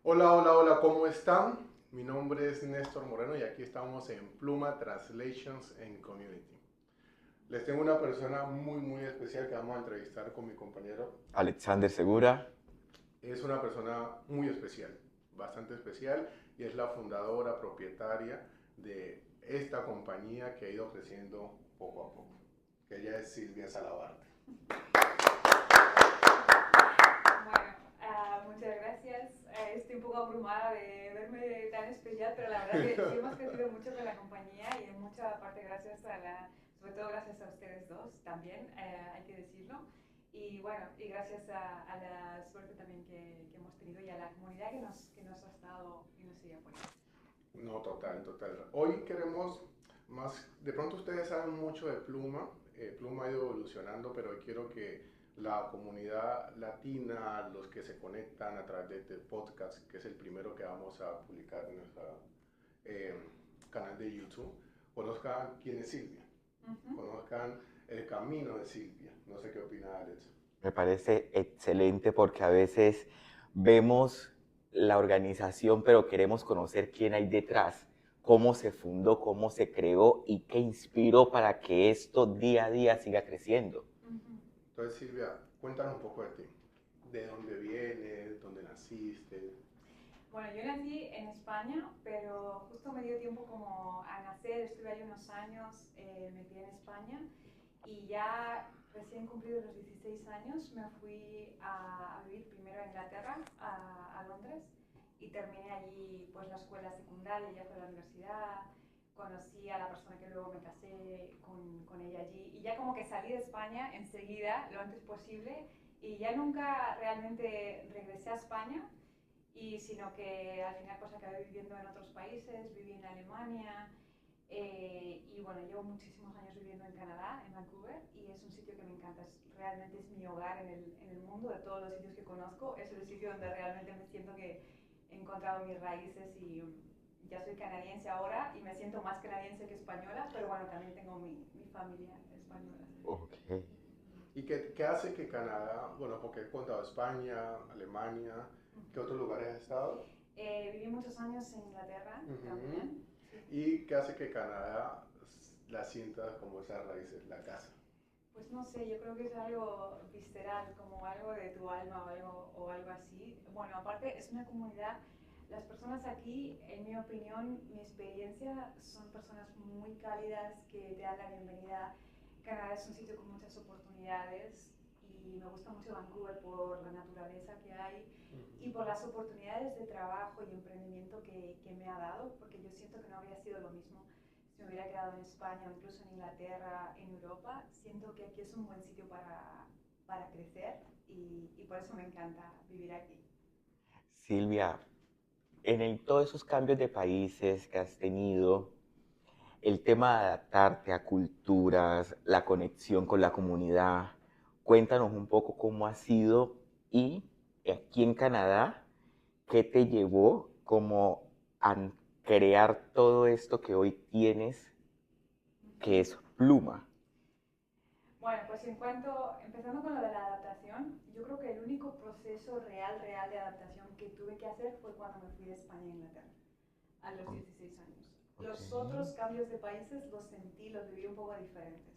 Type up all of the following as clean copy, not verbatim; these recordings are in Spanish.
Hola, hola, hola, ¿cómo están? Mi nombre es Néstor Moreno y aquí estamos en Pluma Translations en Community. Les tengo una persona muy, muy especial que vamos a entrevistar con mi compañero. Alexander Segura. Es una persona muy especial, bastante especial, y es la fundadora, propietaria de esta compañía que ha ido creciendo poco a poco, que ella es Silvia Salabarte. Bueno, muchas gracias. Estoy un poco abrumada de verme tan especial, pero la verdad que sí hemos crecido mucho con la compañía y en mucha parte gracias sobre todo gracias a ustedes dos también, hay que decirlo. Y bueno, y gracias a la suerte también que hemos tenido y a la comunidad que nos ha estado y nos sigue apoyando. No, total, total. Hoy queremos más, de pronto ustedes saben mucho de Pluma, Pluma ha ido evolucionando, pero hoy quiero que la comunidad latina, los que se conectan a través de este podcast, que es el primero que vamos a publicar en nuestro canal de YouTube, conozcan quién es Silvia, conozcan el camino de Silvia. No sé qué opina Alex. Me parece excelente porque a veces vemos la organización, pero queremos conocer quién hay detrás, cómo se fundó, cómo se creó y qué inspiró para que esto día a día siga creciendo. Entonces Silvia, cuéntanos un poco de ti. ¿De dónde vienes? ¿Dónde naciste? Bueno, yo nací en España, pero justo me dio tiempo como a nacer, estuve ahí unos años, me crié en España y ya recién cumplidos los 16 años me fui a vivir primero a Inglaterra, a Londres, y terminé allí pues la escuela secundaria, ya fue a la universidad, conocí a la persona que luego me casé con ella allí y ya como que salí de España enseguida, lo antes posible, y ya nunca realmente regresé a España y sino que al final pues acabé viviendo en otros países, viví en Alemania y bueno, llevo muchísimos años viviendo en Canadá, en Vancouver, y es un sitio que me encanta, realmente es mi hogar en el mundo, de todos los sitios que conozco, es el sitio donde realmente me siento que he encontrado mis raíces y ya soy canadiense ahora y me siento más canadiense que española, pero bueno, también tengo mi familia española. Okay. ¿Y qué hace que Canadá, bueno, porque he contado España, Alemania, ¿qué otros lugares has estado? Viví muchos años en Inglaterra Ujú. también. Sí. ¿Y qué hace que Canadá la sienta como esas raíces, la casa? Pues no sé, yo creo que es algo visceral, como algo de tu alma o algo así. Bueno, aparte es una comunidad, las personas aquí, en mi opinión, mi experiencia, son personas muy cálidas que te dan la bienvenida. Canadá es un sitio con muchas oportunidades y me gusta mucho Vancouver por la naturaleza que hay y por las oportunidades de trabajo y emprendimiento que me ha dado, porque yo siento que no habría sido lo mismo si me hubiera quedado en España o incluso en Inglaterra, en Europa. Siento que aquí es un buen sitio para crecer y por eso me encanta vivir aquí. Silvia, todos esos cambios de países que has tenido, el tema de adaptarte a culturas, la conexión con la comunidad, cuéntanos un poco cómo ha sido y aquí en Canadá, qué te llevó como a crear todo esto que hoy tienes, que es Pluma. Bueno, pues empezando con lo de la adaptación, yo creo que el único proceso real de adaptación que tuve que hacer fue cuando me fui de España a Inglaterra, a los 16 años. Los Okay. otros cambios de países los sentí, los viví un poco diferentes,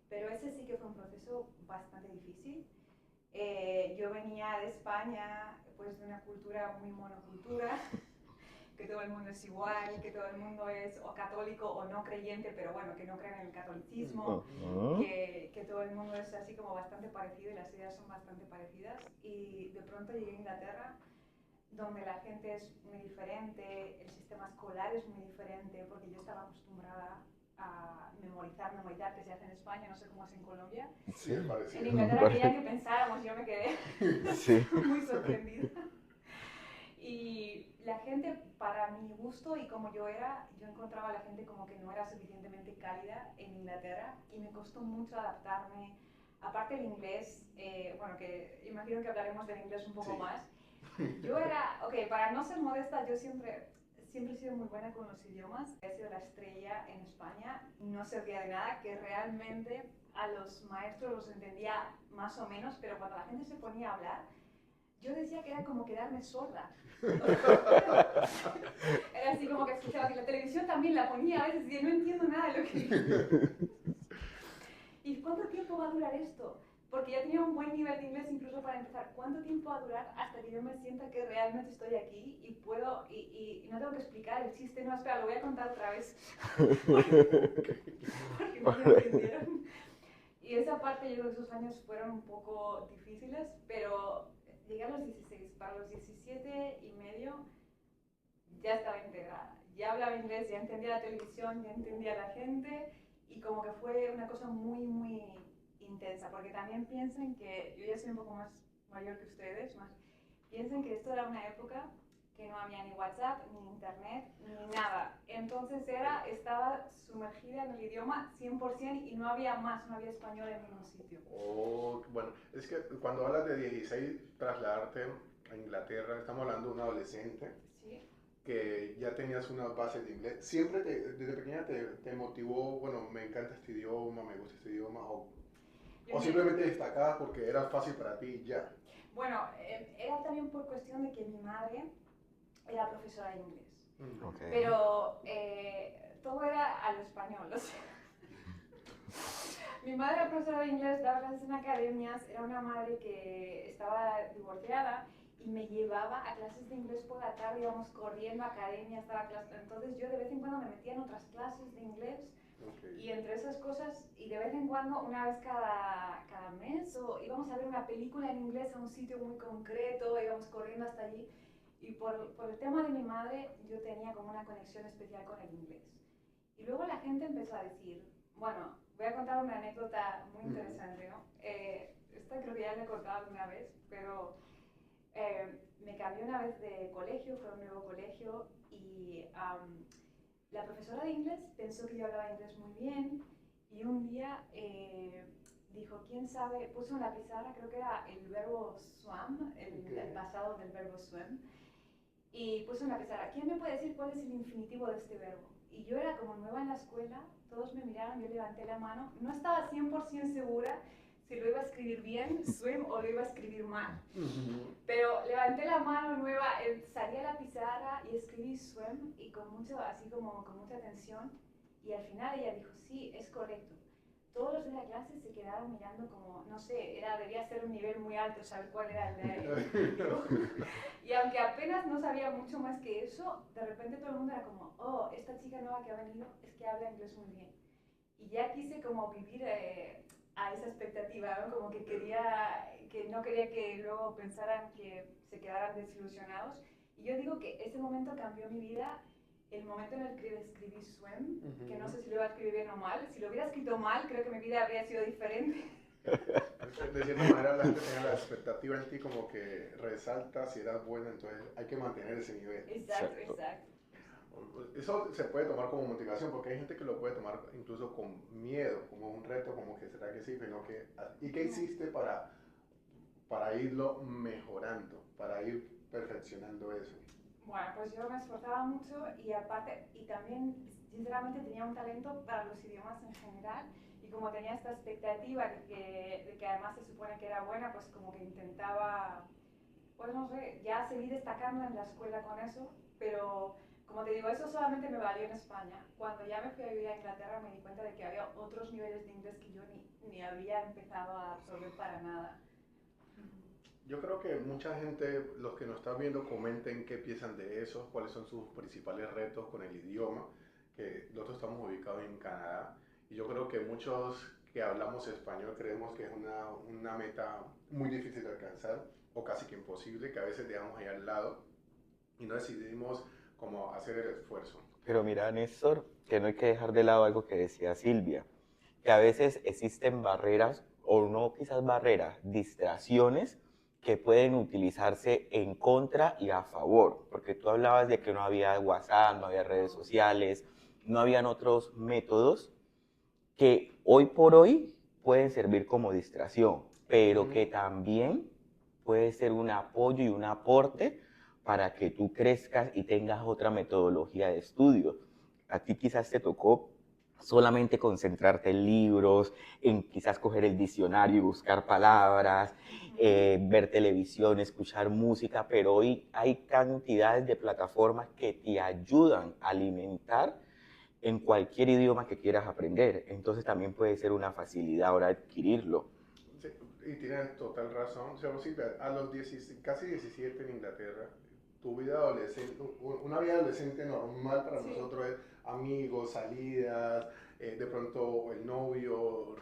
pero ese sí que fue un proceso bastante difícil. Yo venía de España, pues de una cultura muy monocultura, que todo el mundo es igual, que todo el mundo es o católico o no creyente, pero bueno, que no creen en el catolicismo, Ujú. que todo el mundo es así como bastante parecido y las ideas son bastante parecidas. Y de pronto llegué a Inglaterra, donde la gente es muy diferente, el sistema escolar es muy diferente, porque yo estaba acostumbrada a memorizar, que se hace en España, no sé cómo es en Colombia. Sí, es Sí, En parecido. Inglaterra querían que pensáramos, yo me quedé sí. muy sorprendida. Y la gente, para mi gusto y como yo era, yo encontraba a la gente como que no era suficientemente cálida en Inglaterra y me costó mucho adaptarme. Aparte el inglés, bueno, que imagino que hablaremos del inglés un poco Sí. más. Yo era, ok, para no ser modesta, yo siempre he sido muy buena con los idiomas. He sido la estrella en España, no servía de nada, que realmente a los maestros los entendía más o menos, pero cuando la gente se ponía a hablar, yo decía que era como quedarme sorda. Era así como que escuchaba que la televisión también la ponía a veces y no entiendo nada de lo que dice. ¿Y cuánto tiempo va a durar esto? Porque ya tenía un buen nivel de inglés incluso para empezar. ¿Cuánto tiempo va a durar hasta que yo me sienta que realmente estoy aquí y puedo, y no tengo que explicar el chiste? No, espera, lo voy a contar otra vez. Porque no me entendieron. Y esa parte, yo creo que esos años fueron un poco difíciles, pero llegué a los 16, para los 17 y medio ya estaba integrada. Ya hablaba inglés, ya entendía la televisión, ya entendía a la gente y como que fue una cosa muy, muy intensa, porque también piensen que, yo ya soy un poco más mayor que ustedes, piensen que esto era una época que no había ni WhatsApp, ni internet, ni nada. Entonces estaba sumergida en el idioma 100% y no había más, no había español en ningún sitio. Oh, bueno, es que cuando hablas de 16, trasladarte a Inglaterra, estamos hablando de un adolescente. Sí. Que ya tenías unas bases de inglés. ¿Siempre desde pequeña te motivó, bueno, me encanta este idioma, me gusta este idioma, o simplemente destacabas porque era fácil para ti y ya? Bueno, era también por cuestión de que mi madre era profesora de inglés. Okay. Pero todo era a lo español, o sea. Mi madre era profesora de inglés, daba clases en academias, era una madre que estaba divorciada y me llevaba a clases de inglés por la tarde, íbamos corriendo a academias, daba clases. Entonces yo de vez en cuando me metía en otras clases de inglés. Okay. Y entre esas cosas, y de vez en cuando, una vez cada mes, o íbamos a ver una película en inglés a un sitio muy concreto, íbamos corriendo hasta allí. Y por el tema de mi madre, yo tenía como una conexión especial con el inglés. Y luego la gente empezó a decir, bueno, voy a contar una anécdota muy interesante, ¿no? Esta creo que ya la he contado alguna vez, pero me cambié una vez de colegio, fue un nuevo colegio, y la profesora de inglés pensó que yo hablaba inglés muy bien, y un día dijo, quién sabe, puso en la pizarra, creo que era el verbo swam, el pasado del verbo swim, y puso en la pizarra, ¿quién me puede decir cuál es el infinitivo de este verbo? Y yo era como nueva en la escuela, todos me miraron, yo levanté la mano, no estaba 100% segura si lo iba a escribir bien, swim, o lo iba a escribir mal. Pero levanté la mano nueva, salí a la pizarra y escribí swim, y con mucha atención, y al final ella dijo, sí, es correcto. Todos los de la clase se quedaron mirando como, no sé, debía ser un nivel muy alto saber cuál era el de Y aunque apenas no sabía mucho más que eso, de repente todo el mundo era como, oh, esta chica nueva que ha venido es que habla inglés muy bien. Y ya quise como vivir a esa expectativa, ¿no? Como que no quería que luego pensaran que se quedaran desilusionados. Y yo digo que ese momento cambió mi vida, el momento en el que escribí swim, que no sé si lo iba a escribir bien o mal. Si lo hubiera escrito mal, creo que mi vida habría sido diferente. De cierta manera la gente tenía la expectativa en ti como que resalta si eras buena, entonces hay que mantener ese nivel. Exacto, exacto. Eso se puede tomar como motivación porque hay gente que lo puede tomar incluso con miedo, como un reto, como que será que sí, pero que... ¿Y qué hiciste para irlo mejorando, para ir perfeccionando eso? Bueno, pues yo me esforzaba mucho y aparte, y también sinceramente tenía un talento para los idiomas en general, y como tenía esta expectativa de que además se supone que era buena, pues como que intentaba, pues no sé, ya seguir destacando en la escuela con eso, pero como te digo, eso solamente me valió en España. Cuando ya me fui a vivir a Inglaterra me di cuenta de que había otros niveles de inglés que yo ni había empezado a absorber para nada. Yo creo que mucha gente, los que nos están viendo, comenten qué piensan de eso, cuáles son sus principales retos con el idioma, que nosotros estamos ubicados en Canadá, y yo creo que muchos que hablamos español creemos que es una meta muy difícil de alcanzar, o casi que imposible, que a veces dejamos ahí al lado, y no decidimos cómo hacer el esfuerzo. Pero mira, Néstor, que no hay que dejar de lado algo que decía Silvia, que a veces existen barreras, o no quizás barreras, distracciones que pueden utilizarse en contra y a favor, porque tú hablabas de que no había WhatsApp, no había redes sociales, no habían otros métodos que hoy por hoy pueden servir como distracción, pero que también puede ser un apoyo y un aporte para que tú crezcas y tengas otra metodología de estudio. A ti quizás te tocó solamente concentrarte en libros, en quizás coger el diccionario y buscar palabras, ver televisión, escuchar música, pero hoy hay cantidades de plataformas que te ayudan a alimentar en cualquier idioma que quieras aprender. Entonces también puede ser una facilidad ahora adquirirlo. Sí, y tienes total razón. O sea, sí, a los 16, casi 17 en Inglaterra, tu vida adolescente, una vida adolescente normal para Sí. nosotros es amigos, salidas, de pronto el novio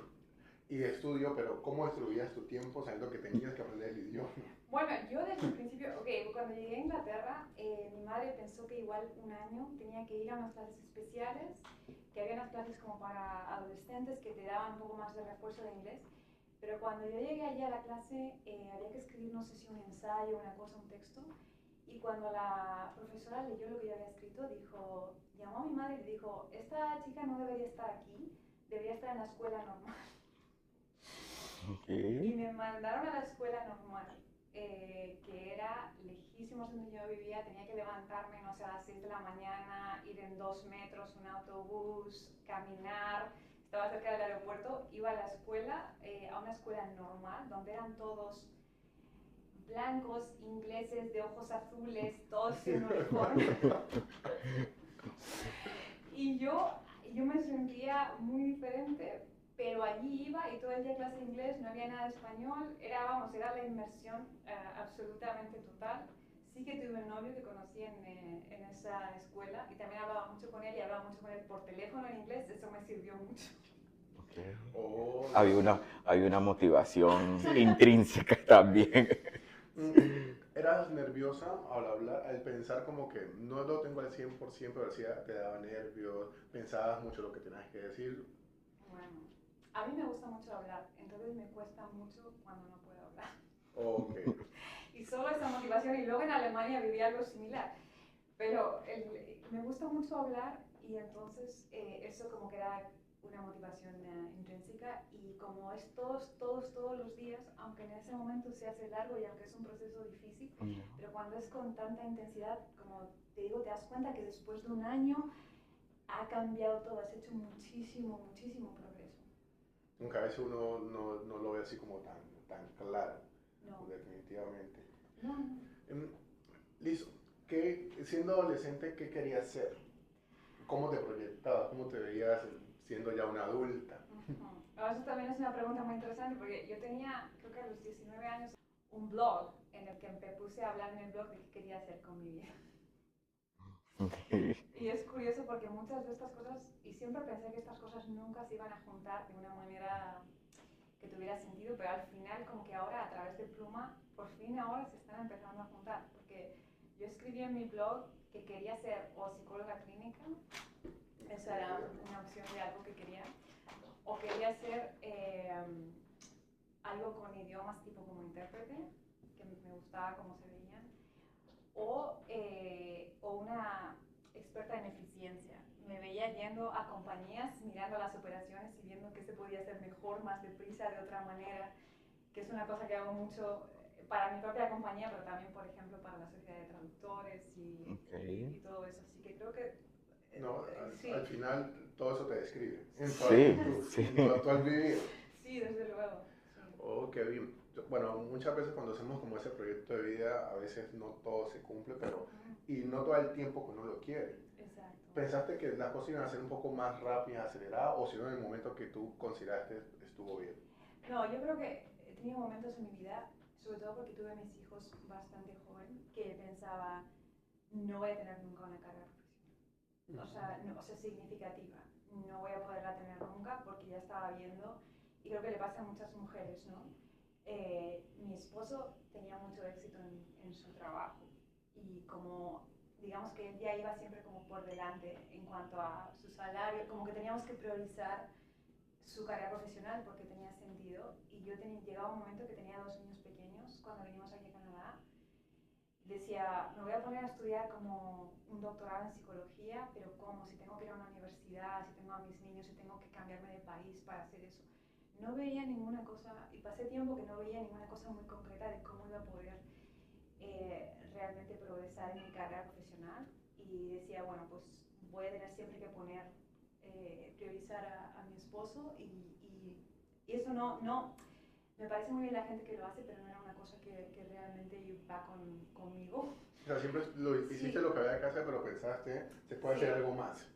y estudio, pero ¿cómo distribuías tu tiempo sabiendo que tenías que aprender el idioma? Bueno, yo desde el principio, cuando llegué a Inglaterra, mi madre pensó que igual un año tenía que ir a unas clases especiales, que había unas clases como para adolescentes que te daban un poco más de refuerzo de inglés. Pero cuando yo llegué allí a la clase, había que escribir, no sé si un ensayo, una cosa, un texto. Y cuando la profesora leyó lo que yo había escrito, llamó a mi madre y le dijo, esta chica no debería estar aquí, debería estar en la escuela normal. Okay. Y me mandaron a la escuela normal, que era lejísimos donde yo vivía, tenía que levantarme, no sé, a las 6 de la mañana, ir en 2 metros, un autobús, caminar, estaba cerca del aeropuerto, iba a la escuela, a una escuela normal, donde eran todos blancos, ingleses, de ojos azules, todos en uniforme. Y yo me sentía muy diferente, pero allí iba y todo el día clase de inglés, no había nada de español, era la inmersión absolutamente total. Sí que tuve un novio que conocí en esa escuela y también hablaba mucho con él y hablaba mucho con él por teléfono en inglés, eso me sirvió mucho. Okay. Oh, Hay una motivación intrínseca también. ¿Eras nerviosa al hablar, al pensar como que no lo tengo al 100%, pero sí te daba nervios, pensabas mucho lo que tenías que decir? Bueno, a mí me gusta mucho hablar, entonces me cuesta mucho cuando no puedo hablar. Ok. Y solo esa motivación, y luego en Alemania viví algo similar. Pero me gusta mucho hablar y entonces eso como que da una motivación intrínseca y como es todos los días, aunque en ese momento se hace largo y aunque es un proceso difícil, pero cuando es con tanta intensidad, como te digo, te das cuenta que después de un año ha cambiado todo, has hecho muchísimo progreso. Aunque a veces uno no lo ve así como tan claro, No, definitivamente. no, no. Em, Liz, siendo adolescente, ¿qué querías ser? ¿Cómo te proyectabas? ¿Cómo te veías siendo ya una adulta? Eso también es una pregunta muy interesante porque yo tenía, creo que a los 19 años, un blog en el que me puse a hablar en el blog de qué quería hacer con mi vida. Okay. Y es curioso porque muchas de estas cosas, y siempre pensé que estas cosas nunca se iban a juntar de una manera que tuviera sentido, pero al final como que ahora a través de Pluma, por fin ahora se están empezando a juntar, porque yo escribí en mi blog que quería ser o psicóloga clínica, esa era una opción de algo que quería, o quería ser algo con idiomas tipo como intérprete, que me gustaba cómo se veían, o una experta en eficiencia. Me veía yendo a compañías, mirando las operaciones y viendo qué se podía hacer mejor, más deprisa, de otra manera, que es una cosa que hago mucho para mi propia compañía, pero también, por ejemplo, para la sociedad de traductores y todo eso. Así que creo que No, sí. al final todo eso te describe Sí, sí. en tu actual vida. Sí, desde luego. Sí. Oh, qué bien. Bueno, muchas veces cuando hacemos como ese proyecto de vida, a veces no todo se cumple, pero y no todo el tiempo que uno lo quiere. Exacto. ¿Pensaste que las cosas iban a ser un poco más rápidas, aceleradas, o si no en el momento que tú consideraste estuvo bien? No, yo creo que he tenido momentos en mi vida, sobre todo porque tuve a mis hijos bastante joven, que pensaba, no voy a tener nunca una carrera profesional. O sea, no, o sea, significativa. No voy a poderla tener nunca porque ya estaba viendo, y creo que le pasa a muchas mujeres, ¿no? Mi esposo tenía mucho éxito en su trabajo y como digamos que él ya iba siempre como por delante en cuanto a su salario, como que teníamos que priorizar su carrera profesional porque tenía sentido y yo llegaba un momento que tenía 2 niños pequeños cuando vinimos aquí a Canadá. Decía, me voy a poner a estudiar como un doctorado en psicología, pero ¿cómo? Si tengo que ir a una universidad, si tengo a mis niños, si tengo que cambiarme de país para hacer eso. No veía ninguna cosa, y pasé tiempo que no veía ninguna cosa muy concreta de cómo iba a poder realmente progresar en mi carrera profesional. Y decía, bueno, pues voy a tener siempre que poner priorizar a mi esposo y eso no, me parece muy bien la gente que lo hace, pero no era una cosa que realmente va conmigo. O sea, siempre hiciste Sí. lo que había que hacer, pero pensaste, se puede Sí. hacer algo más.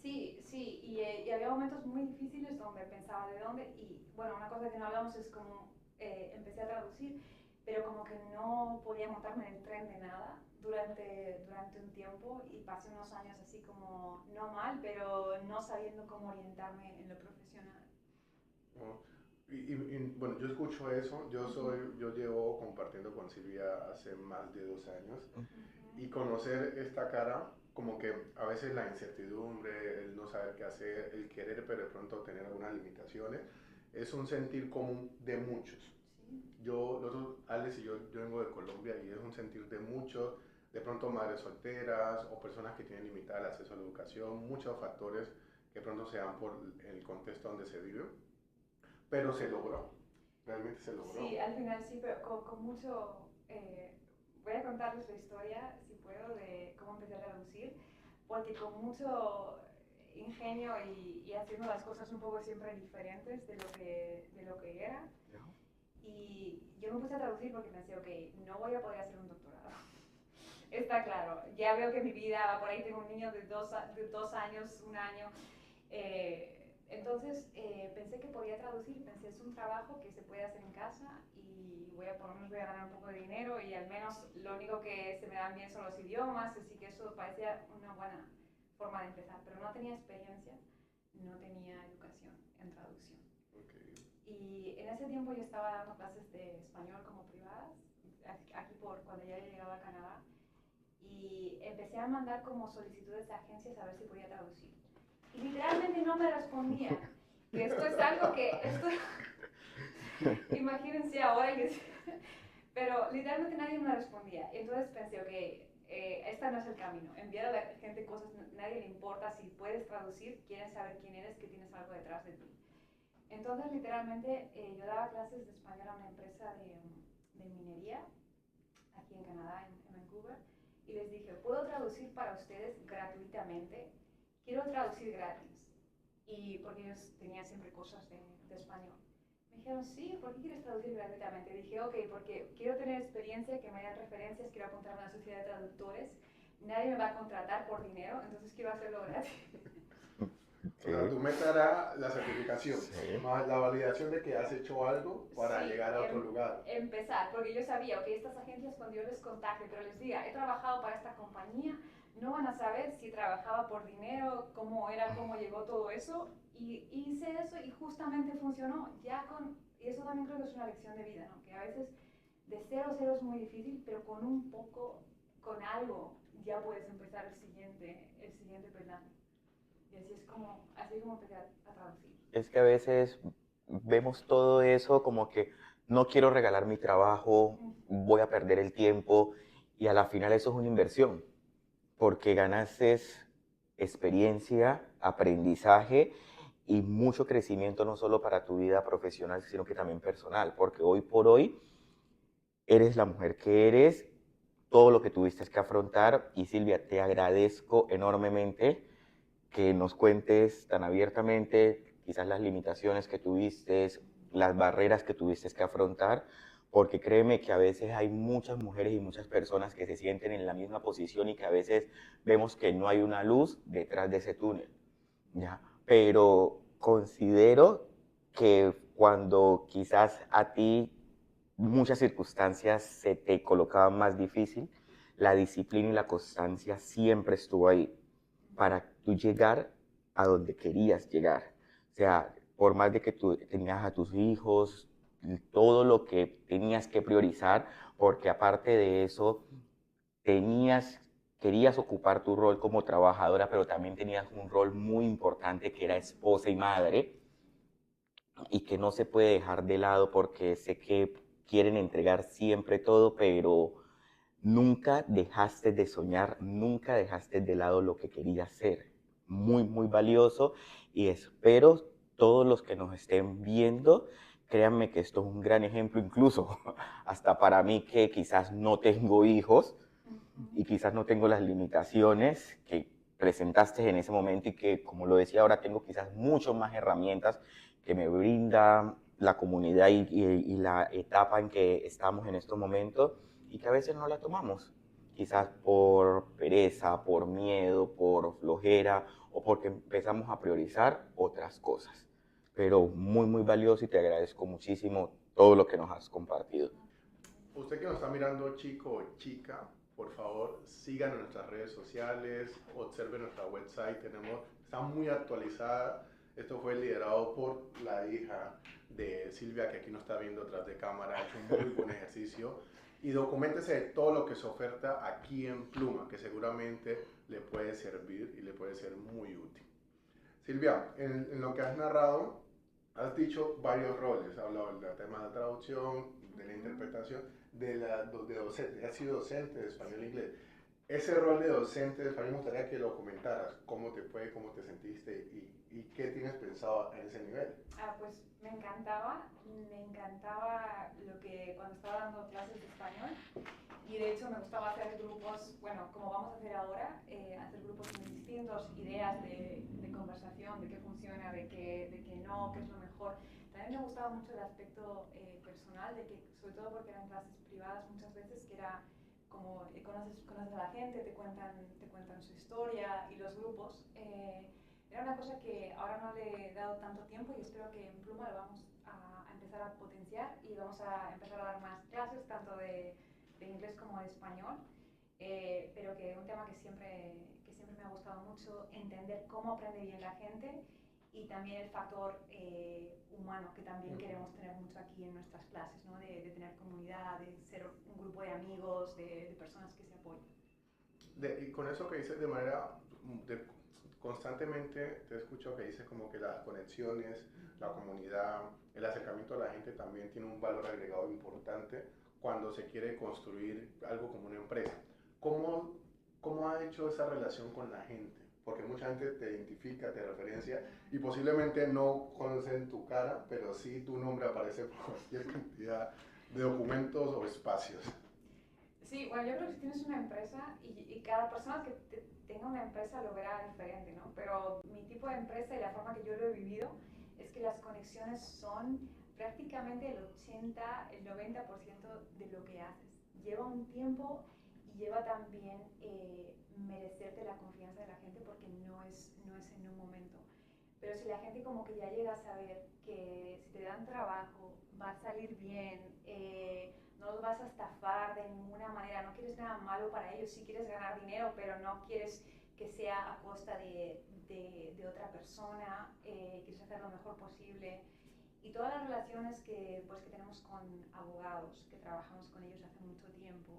Sí, y había momentos muy difíciles donde pensaba de dónde, y bueno, una cosa que no hablamos es como empecé a traducir, pero como que no podía montarme en el tren de nada durante un tiempo y pasé unos años así como no mal, pero no sabiendo cómo orientarme en lo profesional. ¿No? Bueno, yo escucho eso, yo llevo compartiendo con Silvia hace más de 2 años y conocer esta cara, como que a veces la incertidumbre, el no saber qué hacer, el querer pero de pronto tener algunas limitaciones, es un sentir común de muchos. Sí. Nosotros, Alex y yo vengo de Colombia y es un sentir de muchos, de pronto madres solteras o personas que tienen limitado el acceso a la educación, muchos factores que de pronto se dan por el contexto donde se vive, pero se logró, realmente se logró. Sí, al final sí, pero con mucho... voy a contarles la historia, si puedo, de cómo empecé a traducir, porque con mucho ingenio y haciendo las cosas un poco siempre diferentes de lo que era. Y yo me puse a traducir porque pensé, ok, no voy a poder hacer un doctorado. Está claro, ya veo que mi vida va por ahí, tengo un niño de 2 años, 1 año. Entonces pensé que podía traducir, pensé es un trabajo que se puede hacer en casa y por lo menos voy a ganar un poco de dinero y al menos lo único que se me dan bien son los idiomas, así que eso parecía una buena forma de empezar, pero no tenía experiencia, no tenía educación en traducción. Okay. Y en ese tiempo yo estaba dando clases de español como privadas, aquí cuando ya he llegado a Canadá, y empecé a mandar como solicitudes de agencias a ver si podía traducir. Y literalmente no me respondían. Que esto es algo imagínense ahora que... Pero literalmente nadie me respondía. Entonces pensé, ok, este no es el camino. Enviar a la gente cosas, nadie le importa si puedes traducir, quieren saber quién eres, que tienes algo detrás de ti. Entonces literalmente yo daba clases de español a una empresa de minería aquí en Canadá, en Vancouver, y les dije, ¿puedo traducir para ustedes gratuitamente? Quiero traducir gratis. Y porque ellos tenían siempre cosas de español. Me dijeron, sí, ¿por qué quieres traducir gratuitamente? Dije, ok, porque quiero tener experiencia, que me den referencias, quiero apuntarme a una sociedad de traductores, nadie me va a contratar por dinero, entonces quiero hacerlo gratis. O sea, tu meta era la certificación, Sí. más la validación de que has hecho algo para Sí, llegar a otro lugar. empezar, porque yo sabía, ok, estas agencias cuando yo les contacte, pero les diga, he trabajado para esta compañía, no van a saber si trabajaba por dinero, cómo era, cómo llegó todo eso, y hice eso y justamente funcionó, y eso también creo que es una lección de vida, ¿no? Que a veces de cero a cero es muy difícil, pero con un poco, con algo, ya puedes empezar el siguiente peldaño. Y así es como empecé a traducir. Es que a veces vemos todo eso como que no quiero regalar mi trabajo, voy a perder el tiempo y a la final eso es una inversión, porque ganas es experiencia, aprendizaje y mucho crecimiento no solo para tu vida profesional, sino que también personal, porque hoy por hoy eres la mujer que eres, todo lo que tuviste que afrontar y Silvia, te agradezco enormemente que nos cuentes tan abiertamente quizás las limitaciones que tuviste, las barreras que tuviste que afrontar, porque créeme que a veces hay muchas mujeres y muchas personas que se sienten en la misma posición y que a veces vemos que no hay una luz detrás de ese túnel, ¿ya? Pero considero que cuando quizás a ti muchas circunstancias se te colocaban más difícil, la disciplina y la constancia siempre estuvo ahí para tú llegar a donde querías llegar. O sea, por más de que tú tenías a tus hijos, todo lo que tenías que priorizar, porque aparte de eso, tenías, querías ocupar tu rol como trabajadora, pero también tenías un rol muy importante que era esposa y madre, y que no se puede dejar de lado porque sé que quieren entregar siempre todo, pero nunca dejaste de soñar, nunca dejaste de lado lo que querías ser. Muy, muy valioso y espero todos los que nos estén viendo, créanme que esto es un gran ejemplo, incluso hasta para mí que quizás no tengo hijos y quizás no tengo las limitaciones que presentaste en ese momento y que, como lo decía, ahora tengo quizás mucho más herramientas que me brinda la comunidad y la etapa en que estamos en estos momentos y que a veces no la tomamos, quizás por pereza, por miedo, por flojera o porque empezamos a priorizar otras cosas. Pero muy, muy valioso y te agradezco muchísimo todo lo que nos has compartido. Usted que nos está mirando, chico o chica, por favor, síganos en nuestras redes sociales, observe nuestra website, está muy actualizada. Esto fue liderado por la hija de Silvia, que aquí nos está viendo tras de cámara, ha hecho un muy buen ejercicio. Y documéntese de todo lo que se oferta aquí en Pluma, que seguramente le puede servir y le puede ser muy útil. Silvia, en lo que has narrado, has dicho varios roles, has hablado del tema de la traducción, de la interpretación, de docente, has sido docente de español e inglés. Ese rol de docente de español me gustaría que lo comentaras, cómo te fue, cómo te sentiste y qué tienes pensado en ese nivel. Pues me encantaba lo que cuando estaba dando clases de español y de hecho me gustaba hacer grupos, bueno, como vamos a hacer ahora, hacer grupos muy distintos, ideas de conversación, de qué funciona, de qué no, qué es lo mejor. También me gustaba mucho el aspecto personal, de que, sobre todo porque eran clases privadas muchas veces, que era como conoces a la gente, te cuentan su historia y los grupos. Era una cosa que ahora no le he dado tanto tiempo y espero que en Pluma lo vamos a empezar a potenciar y vamos a empezar a dar más clases, tanto de inglés como de español, pero que es un tema que siempre me ha gustado mucho, entender cómo aprende bien la gente y también el factor humano, que también queremos tener mucho aquí en nuestras clases, ¿no? de tener comunidad, de ser un grupo de amigos, de personas que se apoyan. Y con eso que dices de manera, constantemente te escucho que dices como que las conexiones, la comunidad, el acercamiento a la gente también tiene un valor agregado importante cuando se quiere construir algo como una empresa. ¿Cómo, cómo ha hecho esa relación con la gente? Porque mucha gente te identifica, te referencia y posiblemente no conocen tu cara, pero sí tu nombre aparece por cualquier cantidad de documentos o espacios. Sí, bueno, yo creo que si tienes una empresa y cada persona que tenga una empresa lo verá diferente, ¿no? Pero mi tipo de empresa y la forma que yo lo he vivido es que las conexiones son prácticamente el 80, el 90% de lo que haces. Lleva un tiempo y lleva también merecerte la confianza de la gente porque no es en un momento. Pero si la gente como que ya llega a saber que si te dan trabajo va a salir bien, no los vas a estafar de ninguna manera, no quieres nada malo para ellos, sí quieres ganar dinero, pero no quieres que sea a costa de otra persona, quieres hacer lo mejor posible. Y todas las relaciones que tenemos con abogados, que trabajamos con ellos hace mucho tiempo,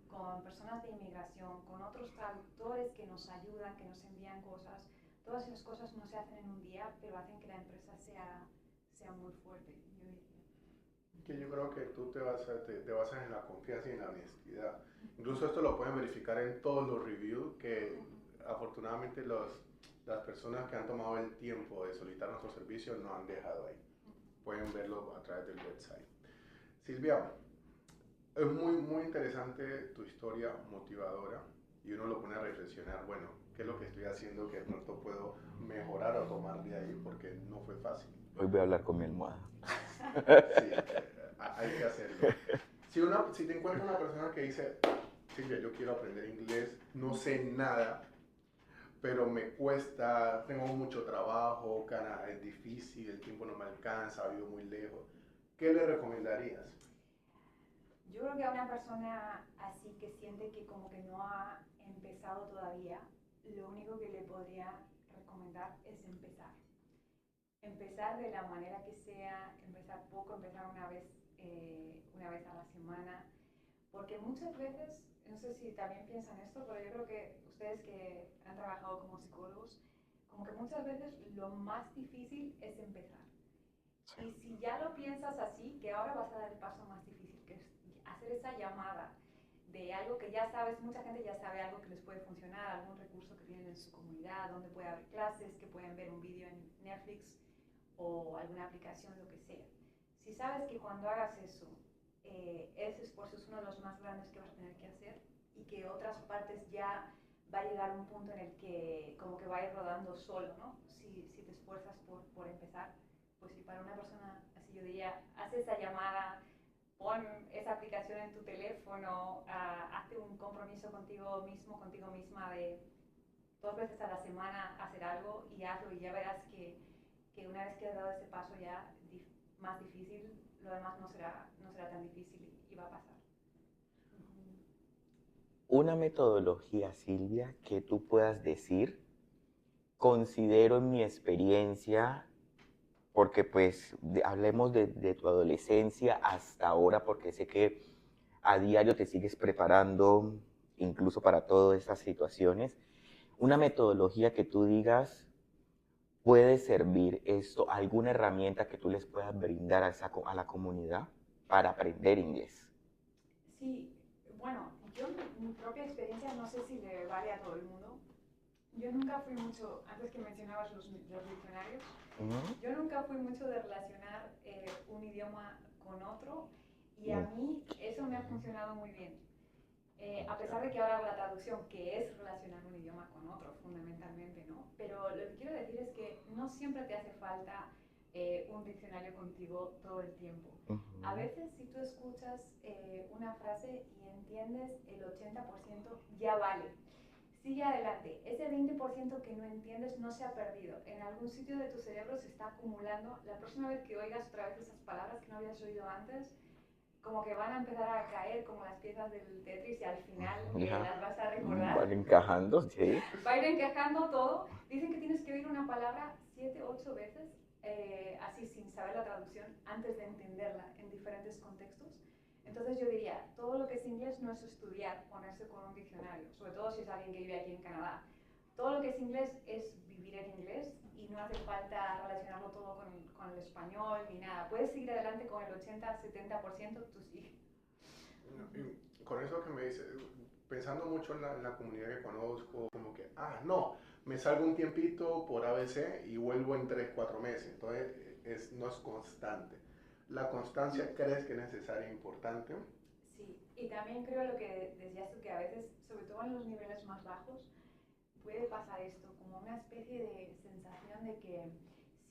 con personas de inmigración, con otros traductores que nos ayudan, que nos envían cosas, todas esas cosas no se hacen en un día, pero hacen que la empresa sea muy fuerte, yo diría. Que yo creo que tú te basas en la confianza y en la honestidad. Incluso esto lo pueden verificar en todos los reviews que afortunadamente las personas que han tomado el tiempo de solicitar nuestro servicio no han dejado ahí. Pueden verlo a través del website. Silvia, es muy interesante tu historia motivadora y uno lo pone a reflexionar, bueno, ¿qué es lo que estoy haciendo que de pronto puedo mejorar o tomar de ahí? Porque no fue fácil. Hoy voy a hablar con mi almohada. Sí, hay que hacerlo. Si te encuentras una persona que dice, Silvia, yo quiero aprender inglés, no sé nada, pero me cuesta, tengo mucho trabajo, es difícil, el tiempo no me alcanza, vivo muy lejos, ¿qué le recomendarías? Yo creo que a una persona así que siente que como que no ha empezado todavía, lo único que le podría recomendar es empezar. Empezar de la manera que sea, empezar poco, empezar una vez a la semana, porque muchas veces, no sé si también piensan esto, pero yo creo que ustedes que han trabajado como psicólogos, como que muchas veces lo más difícil es empezar. Y si ya lo piensas así, que ahora vas a dar el paso más difícil, que es hacer esa llamada de algo que ya sabes, mucha gente ya sabe algo que les puede funcionar, algún recurso que tienen en su comunidad, donde puede haber clases, que pueden ver un vídeo en Netflix o alguna aplicación, lo que sea. Si sabes que cuando hagas eso, ese esfuerzo es uno de los más grandes que vas a tener que hacer y que otras partes ya va a llegar un punto en el que como que va a ir rodando solo, ¿no? Si te esfuerzas por empezar, pues si para una persona, así yo diría, haz esa llamada, pon esa aplicación en tu teléfono, hazte un compromiso contigo mismo, contigo misma de 2 veces a la semana hacer algo y hazlo y ya verás que una vez que has dado ese paso ya más difícil, lo demás no será tan difícil y va a pasar. Una metodología, Silvia, que tú puedas decir, considero en mi experiencia, porque pues hablemos de tu adolescencia hasta ahora, porque sé que a diario te sigues preparando incluso para todas esas situaciones, una metodología que tú digas puede servir esto, alguna herramienta que tú les puedas brindar a la comunidad para aprender inglés. Sí, bueno, yo mi propia experiencia no sé si le vale a todo el mundo. Yo nunca fui mucho, antes que mencionabas los diccionarios, yo nunca fui mucho de relacionar un idioma con otro y a mí eso me ha funcionado muy bien. A pesar de que ahora hago la traducción, que es relacionar un idioma con otro, fundamentalmente, ¿no? Pero lo que quiero decir es que no siempre te hace falta un diccionario contigo todo el tiempo. A veces, si tú escuchas una frase y entiendes el 80%, ya vale. Sigue adelante. Ese 20% que no entiendes no se ha perdido. En algún sitio de tu cerebro se está acumulando. La próxima vez que oigas otra vez esas palabras que no habías oído antes, como que van a empezar a caer como las piezas del Tetris y al final las vas a recordar. Van encajando, sí. Va a ir encajando todo. Dicen que tienes que oír una palabra 7, 8 veces, así sin saber la traducción, antes de entenderla en diferentes contextos. Entonces yo diría, todo lo que es inglés no es estudiar, ponerse con un diccionario, sobre todo si es alguien que vive aquí en Canadá. Todo lo que es inglés es vivir en inglés y no hace falta relacionarlo todo con el español ni nada. Puedes seguir adelante con el 80-70%, tú sigue. Y con eso que me dice, pensando mucho en la comunidad que conozco, como que, no, me salgo un tiempito por ABC y vuelvo en 3, 4 meses. Entonces no es constante. ¿La constancia crees que es necesaria e importante? Sí, y también creo lo que decías tú, que a veces, sobre todo en los niveles más bajos, puede pasar esto, como una especie de sensación de que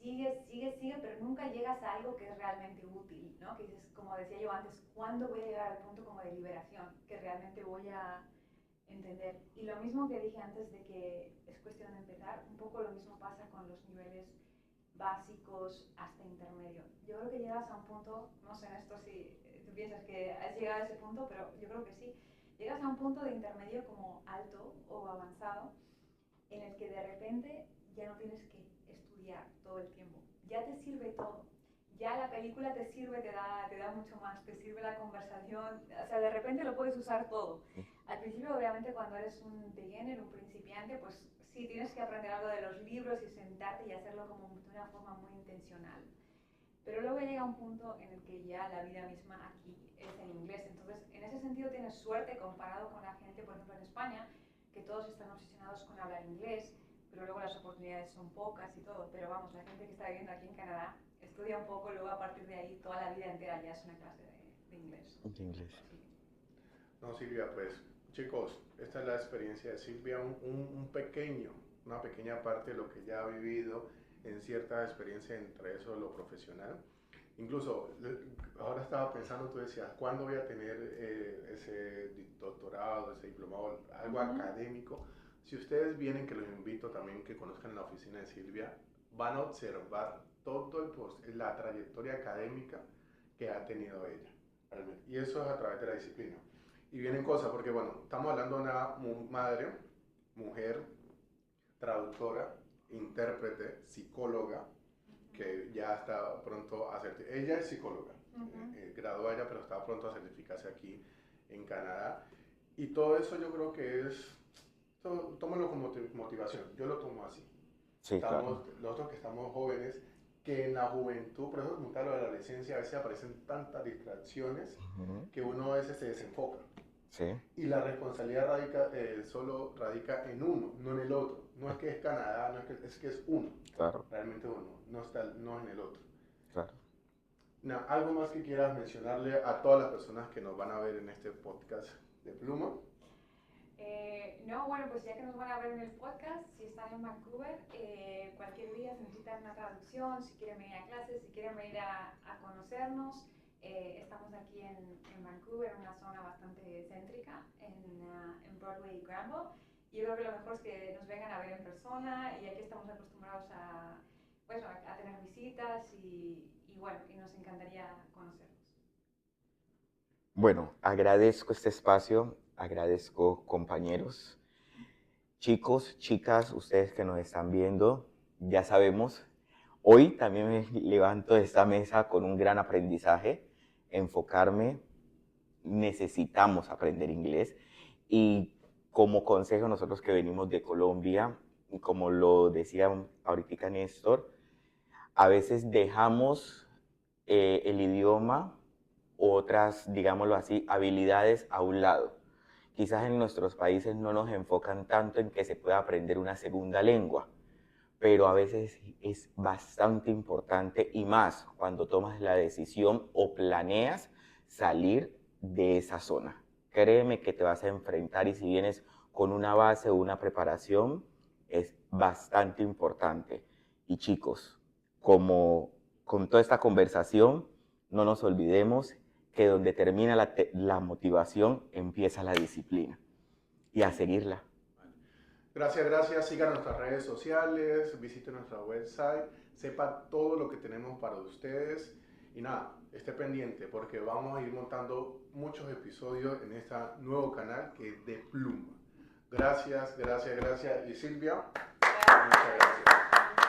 sigues, pero nunca llegas a algo que es realmente útil, ¿no? Que dices, como decía yo antes, ¿cuándo voy a llegar al punto como de liberación? Que realmente voy a entender. Y lo mismo que dije antes de que es cuestión de empezar, un poco lo mismo pasa con los niveles básicos hasta intermedio. Yo creo que llegas a un punto, no sé en esto si tú piensas que has llegado a ese punto, pero yo creo que sí. Llegas a un punto de intermedio como alto o avanzado en el que de repente ya no tienes que estudiar todo el tiempo. Ya te sirve todo. Ya la película te sirve, te da mucho más, te sirve la conversación, o sea, de repente lo puedes usar todo. Al principio, obviamente, cuando eres un beginner, un principiante, pues sí, tienes que aprender algo de los libros y sentarte y hacerlo como de una forma muy intencional. Pero luego llega un punto en el que ya la vida misma aquí es en inglés. Entonces, en ese sentido tienes suerte comparado con la gente, por ejemplo, en España, que todos están obsesionados con hablar inglés, pero luego las oportunidades son pocas y todo. Pero vamos, la gente que está viviendo aquí en Canadá estudia un poco, luego a partir de ahí toda la vida entera ya es una clase de inglés. De inglés. Sí. No, Silvia, pues chicos, esta es la experiencia de Silvia, una pequeña parte de lo que ya ha vivido en cierta experiencia, entre eso lo profesional. Incluso ahora estaba pensando, tú decías, ¿cuándo voy a tener ese doctorado, ese diplomado, algo académico? Si ustedes vienen, que los invito también que conozcan la oficina de Silvia, van a observar la trayectoria académica que ha tenido ella. Y eso es a través de la disciplina. Y vienen cosas, porque bueno, estamos hablando de una madre, mujer, traductora, intérprete, psicóloga, que ya está pronto a certificarse. Ella es psicóloga, graduada ella, pero está pronto a certificarse aquí en Canadá. Y todo eso yo creo que tómalo como motivación, yo lo tomo así. Sí, claro. Nosotros que estamos jóvenes, que en la juventud, por eso preguntar lo de la adolescencia, a veces aparecen tantas distracciones que uno a veces se desenfoca. Sí. Y la responsabilidad solo radica en uno, no en el otro. No es que es Canadá, es que es uno. Claro. Realmente uno, no en el otro. Claro. ¿Algo más que quieras mencionarle a todas las personas que nos van a ver en este podcast de Pluma? No, bueno, pues ya que nos van a ver en el podcast, si están en Vancouver, cualquier día si necesitan una traducción, si quieren venir a clases, si quieren venir a conocernos, estamos aquí en Vancouver, en una zona bastante céntrica, en Broadway y Granville. Y yo creo que lo mejor es que nos vengan a ver en persona, y aquí estamos acostumbrados pues, a tener visitas bueno, y nos encantaría conocerlos. Bueno, agradezco este espacio, agradezco compañeros, chicos, chicas, ustedes que nos están viendo, ya sabemos, hoy también me levanto de esta mesa con un gran aprendizaje, enfocarme, necesitamos aprender inglés y como consejo nosotros que venimos de Colombia, y como lo decía ahorita Néstor, a veces dejamos el idioma, otras, digámoslo así, habilidades a un lado. Quizás en nuestros países no nos enfocan tanto en que se pueda aprender una segunda lengua, pero a veces es bastante importante y más cuando tomas la decisión o planeas salir de esa zona. Créeme que te vas a enfrentar y si vienes con una base o una preparación, es bastante importante. Y chicos, como con toda esta conversación, no nos olvidemos que donde termina la motivación, empieza la disciplina y a seguirla. Gracias, gracias. Sigan nuestras redes sociales, visiten nuestra website, sepa todo lo que tenemos para ustedes. Y nada, esté pendiente porque vamos a ir montando muchos episodios en este nuevo canal que es de Pluma. Gracias, gracias, gracias. Y Silvia, muchas gracias.